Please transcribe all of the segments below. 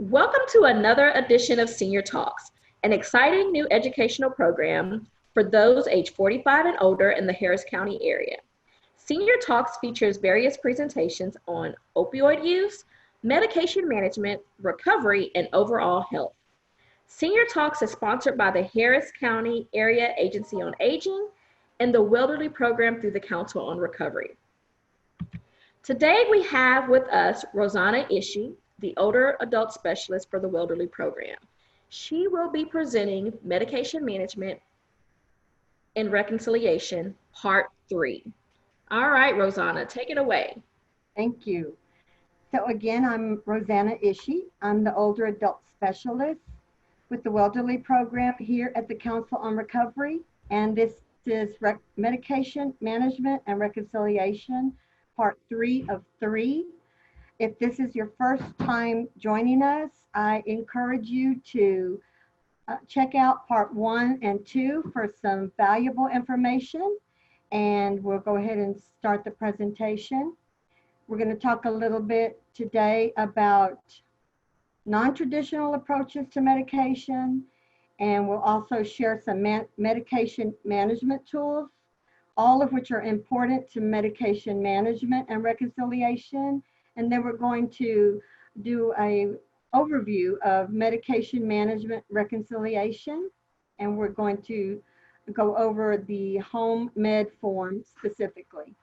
Welcome to another edition of Senior Talks, an exciting new educational program for those age 45 and older in the Harris County area. Senior Talks features various presentations on opioid use, medication management, recovery, and overall health. Senior Talks is sponsored by the Harris County Area Agency on Aging and the Welderly Program through the Council on Recovery. Today we have with us Rossanna Ishee, the older adult specialist for the Welderly Program. She will be presenting Medication Management and Reconciliation, Part 3. All right, Rossanna, take it away. Thank you. So again, I'm Rossanna Ishee. I'm the older adult specialist with the Welderly Program here at the Council on Recovery, and this is Medication Management and Reconciliation, Part 3 of 3. If this is your first time joining us, I encourage you to check out Part 1 and 2 for some valuable information, and we'll go ahead and start the presentation. We're going to talk a little bit today about non-traditional approaches to medication, and we'll also share some medication management tools, all of which are important to medication management and reconciliation. And then we're going to do an overview of medication management reconciliation, and we're going to go over the home med form specifically.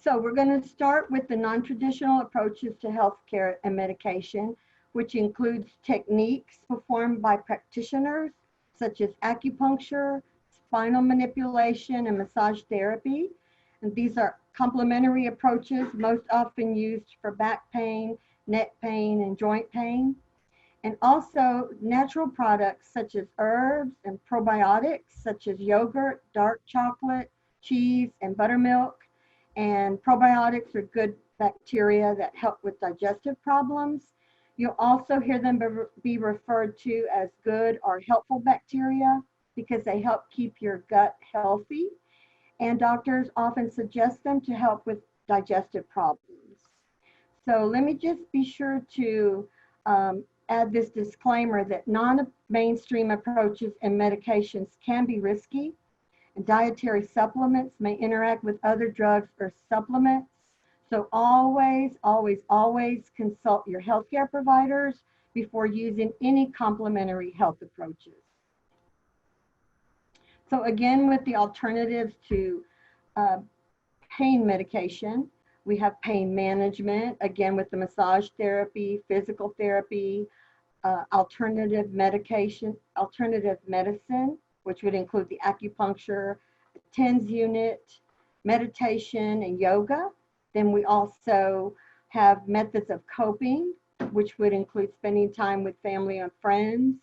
So we're going to start with the non-traditional approaches to healthcare and medication, which includes techniques performed by practitioners such as acupuncture, spinal manipulation, and massage therapy. And these are complementary approaches most often used for back pain, neck pain, and joint pain. And also natural products such as herbs and probiotics such as yogurt, dark chocolate, cheese, and buttermilk. And probiotics are good bacteria that help with digestive problems. You'll also hear them be referred to as good or helpful bacteria because they help keep your gut healthy. And doctors often suggest them to help with digestive problems. So let me just be sure to add this disclaimer that non-mainstream approaches and medications can be risky, and dietary supplements may interact with other drugs or supplements. So always, always, always consult your healthcare providers before using any complementary health approaches. So again, with the alternatives to pain medication, we have pain management, again with the massage therapy, physical therapy, alternative medicine, which would include the acupuncture, TENS unit, meditation, and yoga. Then we also have methods of coping, which would include spending time with family and friends,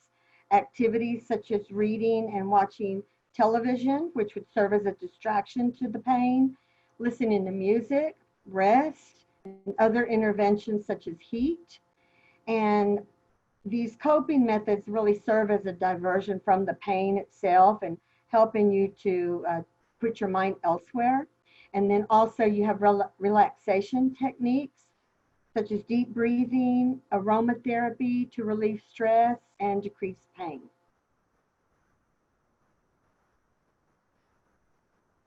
activities such as reading and watching television, which would serve as a distraction to the pain, listening to music, rest, and other interventions such as heat. And these coping methods really serve as a diversion from the pain itself and helping you to put your mind elsewhere. And then also you have relaxation techniques such as deep breathing, aromatherapy to relieve stress and decrease pain.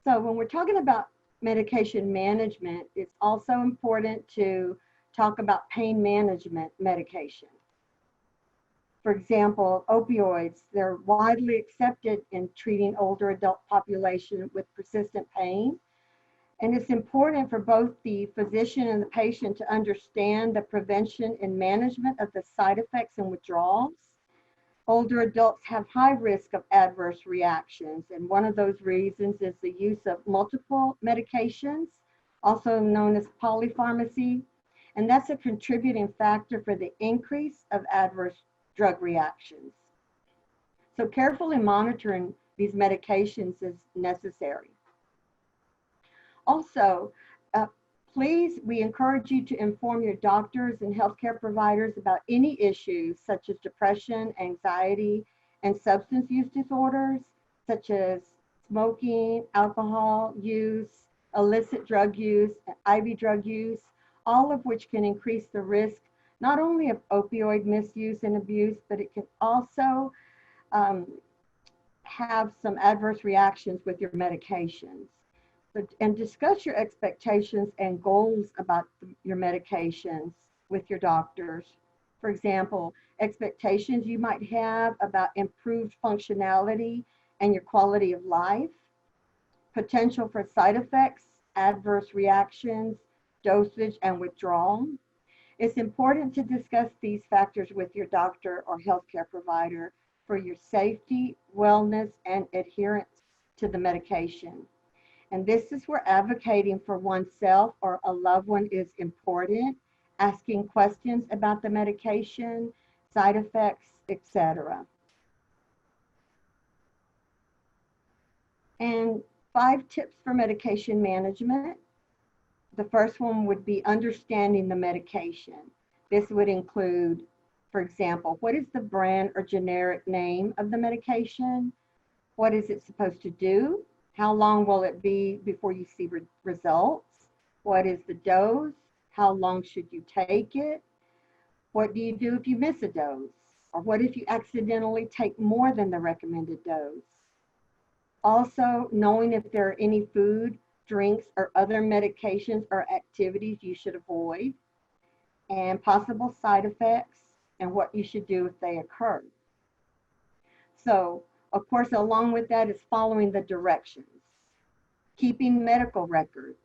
So when we're talking about medication management, it's also important to talk about pain management medication. For example, opioids, they're widely accepted in treating older adult population with persistent pain. And it's important for both the physician and the patient to understand the prevention and management of the side effects and withdrawals. Older adults have high risk of adverse reactions, and one of those reasons is the use of multiple medications, also known as polypharmacy, and that's a contributing factor for the increase of adverse drug reactions. So carefully monitoring these medications is necessary. Also, please, we encourage you to inform your doctors and healthcare providers about any issues such as depression, anxiety, and substance use disorders, such as smoking, alcohol use, illicit drug use, IV drug use, all of which can increase the risk not only of opioid misuse and abuse, but it can also have some adverse reactions with your medications. And discuss your expectations and goals about your medications with your doctors. For example, expectations you might have about improved functionality and your quality of life, potential for side effects, adverse reactions, dosage, and withdrawal. It's important to discuss these factors with your doctor or healthcare provider for your safety, wellness, and adherence to the medication. And this is where advocating for oneself or a loved one is important, asking questions about the medication, side effects, etc. And 5 tips for medication management. The first one would be understanding the medication. This would include, for example, what is the brand or generic name of the medication? What is it supposed to do? How long will it be before you see results? What is the dose? How long should you take it? What do you do if you miss a dose? Or what if you accidentally take more than the recommended dose? Also, knowing if there are any food, drinks, or other medications or activities you should avoid, and possible side effects, and what you should do if they occur. So, of course, along with that is following the directions. Keeping medical records,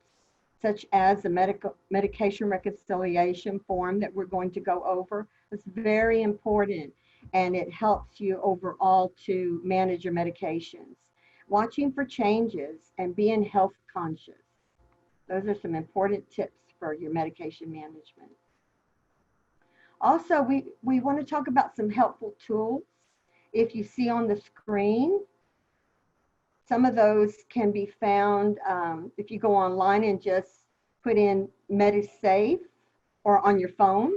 such as the medication reconciliation form that we're going to go over, is very important, and it helps you overall to manage your medications. Watching for changes and being health conscious. Those are some important tips for your medication management. Also, we want to talk about some helpful tools. If you see on the screen, some of those can be found if you go online and just put in MediSafe or on your phone.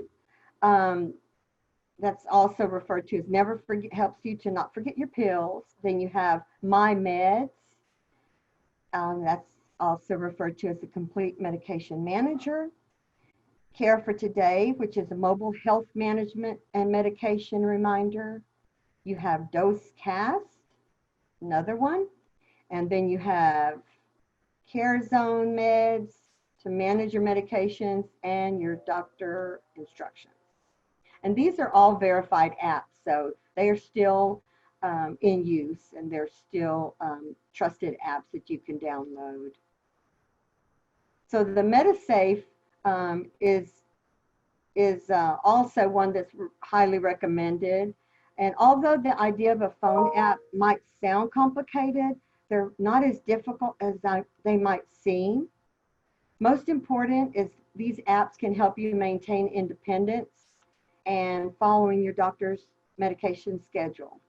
That's also referred to as Never Forget, helps you to not forget your pills. Then you have My Meds. That's also referred to as the Complete Medication Manager. Care for Today, which is a mobile health management and medication reminder. You have DoseCast, another one. And then you have Care Zone Meds to manage your medications and your doctor instructions. And these are all verified apps, so they are still in use, and they're still trusted apps that you can download. So the MediSafe is also one that's highly recommended. And although the idea of a phone app might sound complicated, they're not as difficult as they might seem. Most important is these apps can help you maintain independence and following your doctor's medication schedule.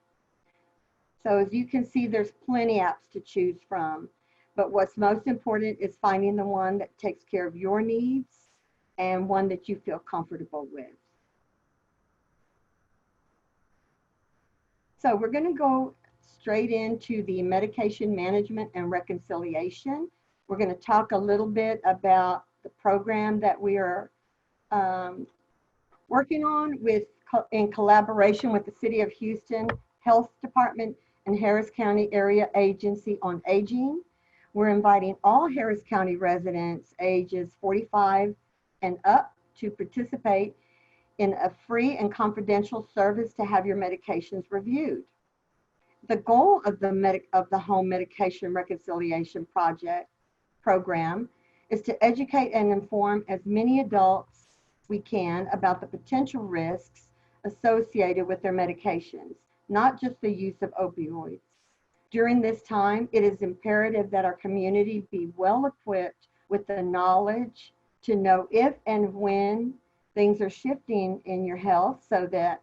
So as you can see, there's plenty of apps to choose from, but what's most important is finding the one that takes care of your needs and one that you feel comfortable with. So we're going to go straight into the medication management and reconciliation. We're going to talk a little bit about the program that we are working on in collaboration with the City of Houston Health Department and Harris County Area Agency on Aging. We're inviting all Harris County residents ages 45 and up to participate in a free and confidential service to have your medications reviewed. The goal of the Home Medication Reconciliation program is to educate and inform as many adults we can about the potential risks associated with their medications, not just the use of opioids. During this time, it is imperative that our community be well equipped with the knowledge to know if and when things are shifting in your health so that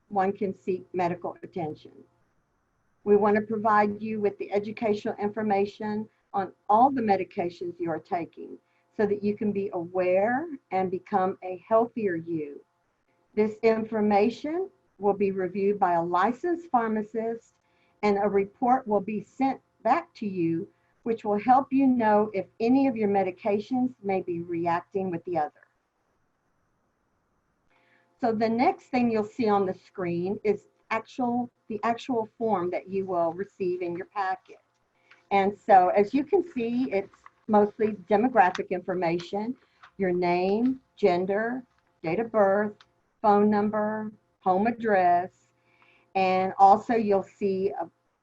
one can seek medical attention. We want to provide you with the educational information on all the medications you are taking so that you can be aware and become a healthier you. This information will be reviewed by a licensed pharmacist, and a report will be sent back to you, which will help you know if any of your medications may be reacting with the other. So the next thing you'll see on the screen is the actual form that you will receive in your packet. And so as you can see, it's mostly demographic information, your name, gender, date of birth, phone number, home address, and also you'll see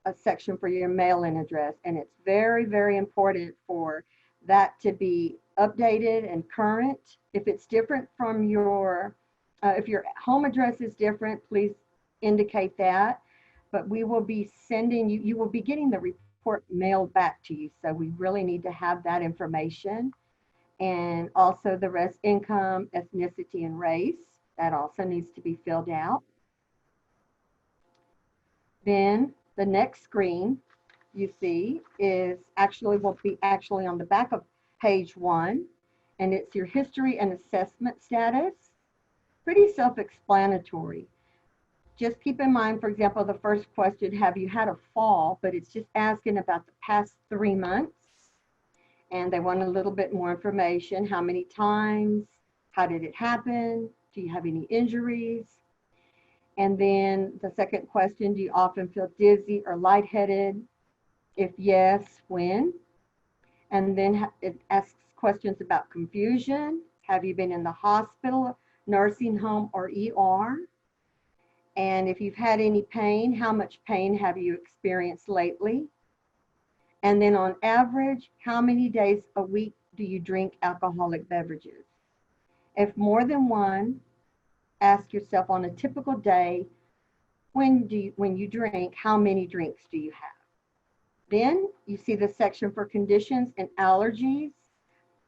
a section for your mail-in address. And it's very, very important for that to be updated and current. If it's different from if your home address is different, please indicate that. But we will be sending you will be getting the report mailed back to you. So we really need to have that information. And also the rest, income, ethnicity, and race. That also needs to be filled out. Then the next screen you see will be on the back of page 1, and it's your history and assessment status. Pretty self-explanatory. Just keep in mind, for example, the first question, have you had a fall? But it's just asking about the past 3 months. And they want a little bit more information. How many times? How did it happen? Do you have any injuries? And then the second question, do you often feel dizzy or lightheaded? If yes, when? And then it asks questions about confusion. Have you been in the hospital, nursing home, or ER? And if you've had any pain, how much pain have you experienced lately? And then on average, how many days a week do you drink alcoholic beverages? If more than one, ask yourself on a typical day, when you drink, how many drinks do you have? Then you see the section for conditions and allergies.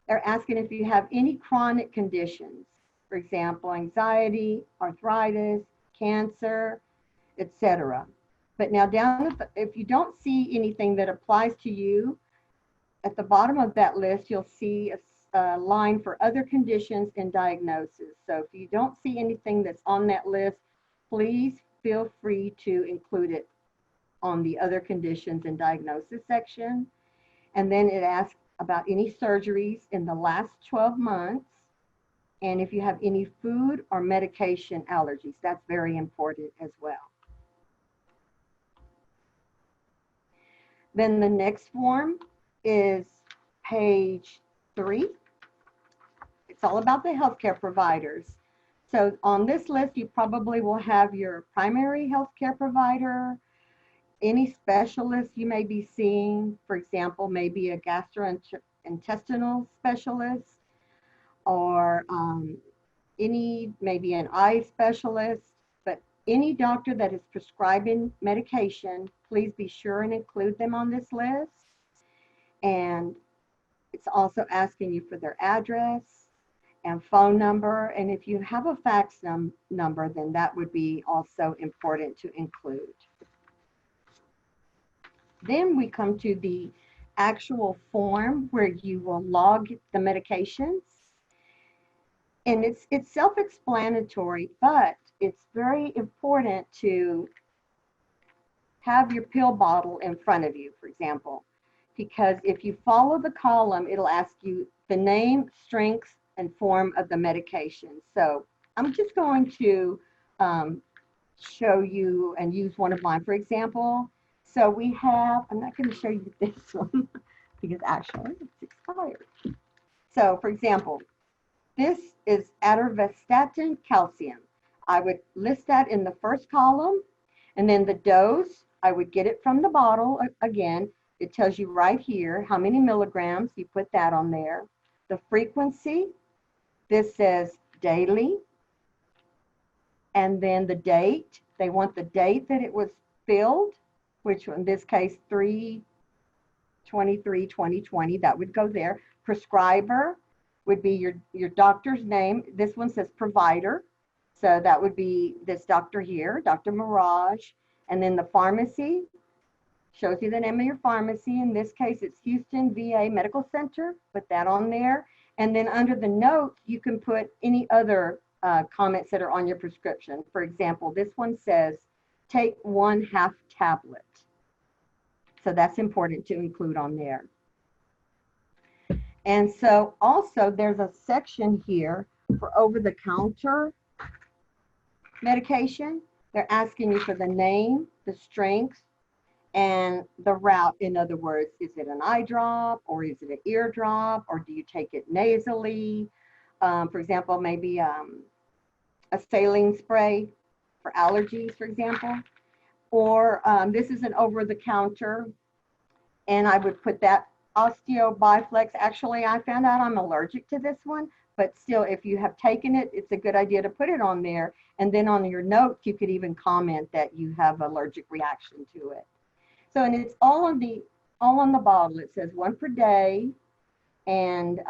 They're asking if you have any chronic conditions, for example, anxiety, arthritis, cancer, etc. But now if you don't see anything that applies to you, at the bottom of that list, you'll see a line for other conditions and diagnosis. So if you don't see anything that's on that list, please feel free to include it on the other conditions and diagnosis section. And then it asks about any surgeries in the last 12 months. And if you have any food or medication allergies, that's very important as well. Then the next form is page 3. It's all about the healthcare providers. So on this list, you probably will have your primary healthcare provider, any specialist you may be seeing, for example, maybe a gastrointestinal specialist, or maybe an eye specialist, but any doctor that is prescribing medication, please be sure and include them on this list. And it's also asking you for their address and phone number. And if you have a fax number, then that would be also important to include. Then we come to the actual form where you will log the medications. And it's self-explanatory, but it's very important to have your pill bottle in front of you, for example, because if you follow the column, it'll ask you the name, strength, and form of the medication. So I'm just going to show you and use one of mine, for example. So we have, I'm not going to show you this one because actually it's expired. So for example, this is atorvastatin calcium. I would list that in the first column, and then the dose, I would get it from the bottle. Again, it tells you right here how many milligrams, you put that on there. The frequency, this says daily. And then the date, they want the date that it was filled, which in this case, 3/23/2020, that would go there. Prescriber would be your doctor's name. This one says provider. So that would be this doctor here, Dr. Mirage. And then the pharmacy shows you the name of your pharmacy. In this case, it's Houston VA Medical Center. Put that on there. And then under the note, you can put any other comments that are on your prescription. For example, this one says, take 1/2 tablet. So that's important to include on there. And so also there's a section here for over-the-counter medication, they're asking you for the name, the strength, and the route. In other words, is it an eye drop or is it an ear drop, or do you take it nasally? For example, maybe a saline spray for allergies, for example. Or this is an over-the-counter, and I would put that Osteo Biflex. Actually, I found out I'm allergic to this one, but still, if you have taken it, it's a good idea to put it on there. And then on your notes, you could even comment that you have allergic reaction to it. So, and it's all on the bottle. It says 1 per day. And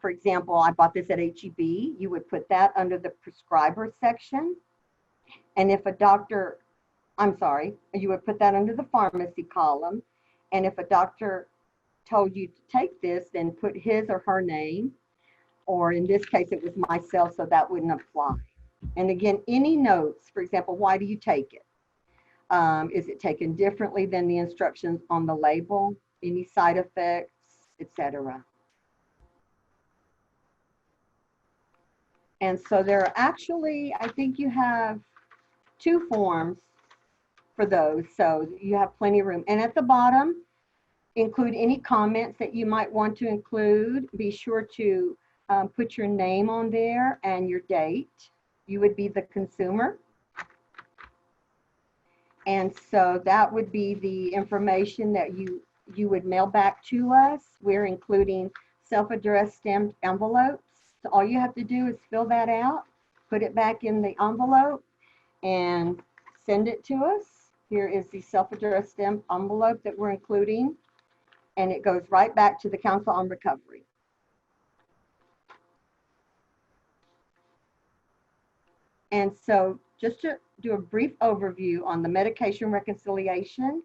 for example, I bought this at HEB. You would put that under the prescriber section. And if a doctor, you would put that under the pharmacy column. And if a doctor told you to take this, then put his or her name, or in this case, it was myself, so that wouldn't apply. And again, any notes, for example, why do you take it? Is it taken differently than the instructions on the label? Any side effects, etc. And so there are actually, I think you have 2 forms for those, so you have plenty of room. And at the bottom, include any comments that you might want to include. Be sure to put your name on there and your date. You would be the consumer. And so that would be the information that you would mail back to us. We're including self-addressed stamped envelopes. So all you have to do is fill that out, put it back in the envelope, and send it to us. Here is the self-addressed stamped envelope that we're including, and it goes right back to the Council on Recovery. And so just to do a brief overview on the medication reconciliation,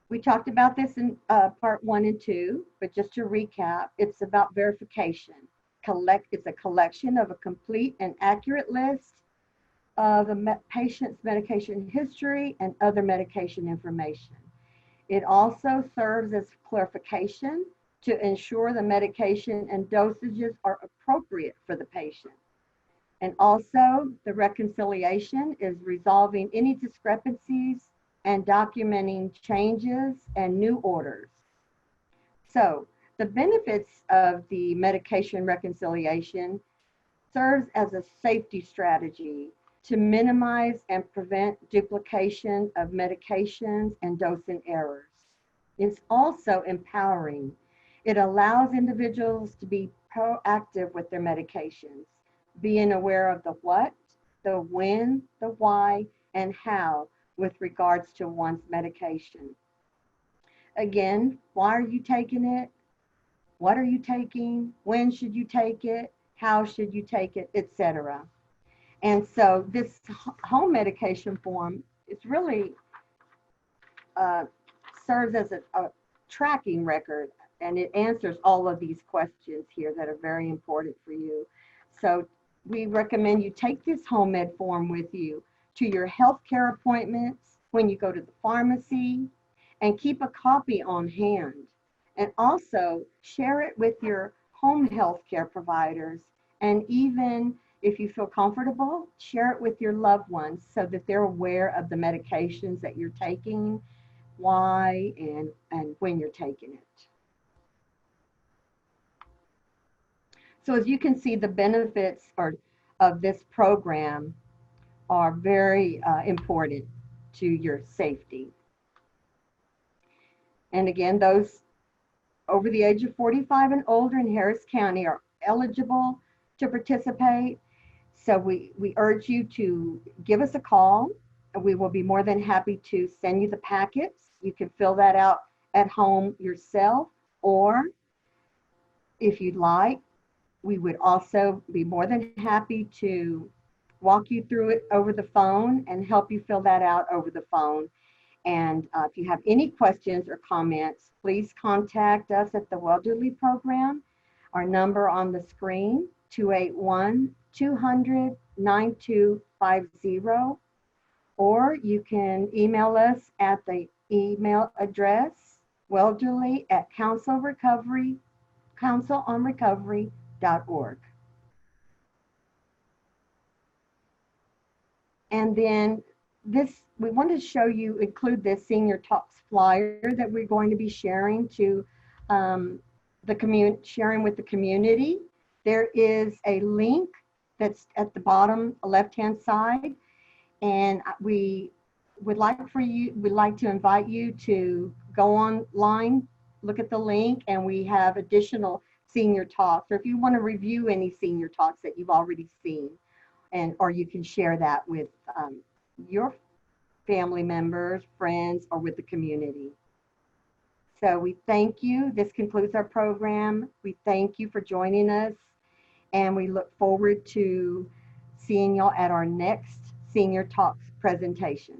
we talked about this in part 1 and 2, but just to recap, it's about verification. It's a collection of a complete and accurate list of the patient's medication history and other medication information. It also serves as clarification to ensure the medication and dosages are appropriate for the patient. And also, the reconciliation is resolving any discrepancies and documenting changes and new orders. So, the benefits of the medication reconciliation serves as a safety strategy to minimize and prevent duplication of medications and dosing errors. It's also empowering. It allows individuals to be proactive with their medications, being aware of the what, the when, the why, and how with regards to one's medication. Again, why are you taking it? What are you taking? When should you take it? How should you take it, etc. And so this home medication form is really serves as a tracking record, and it answers all of these questions here that are very important for you. So we recommend you take this home med form with you to your healthcare appointments, when you go to the pharmacy, and keep a copy on hand. And also share it with your home healthcare providers, and even if you feel comfortable, share it with your loved ones so that they're aware of the medications that you're taking, why, and when you're taking it. So as you can see, the benefits of this program are very important to your safety. And again, those over the age of 45 and older in Harris County are eligible to participate. So we urge you to give us a call. We will be more than happy to send you the packets. You can fill that out at home yourself, or if you'd like, we would also be more than happy to walk you through it over the phone and help you fill that out over the phone. And if you have any questions or comments, please contact us at the Welderly Program. Our number on the screen, 281-200-9250. Or you can email us at the email address, welderly@councilonrecovery.org. And then we want to show you, include this Senior Talks flyer that we're going to be sharing to sharing with the community. There is a link that's at the bottom left-hand side, and we'd like to invite you to go online, look at the link, and we have additional senior talks, or if you want to review any senior talks that you've already seen, or you can share that with your family members, friends, or with the community. So we thank you. This concludes our program. We thank you for joining us, and we look forward to seeing y'all at our next Senior Talks presentation.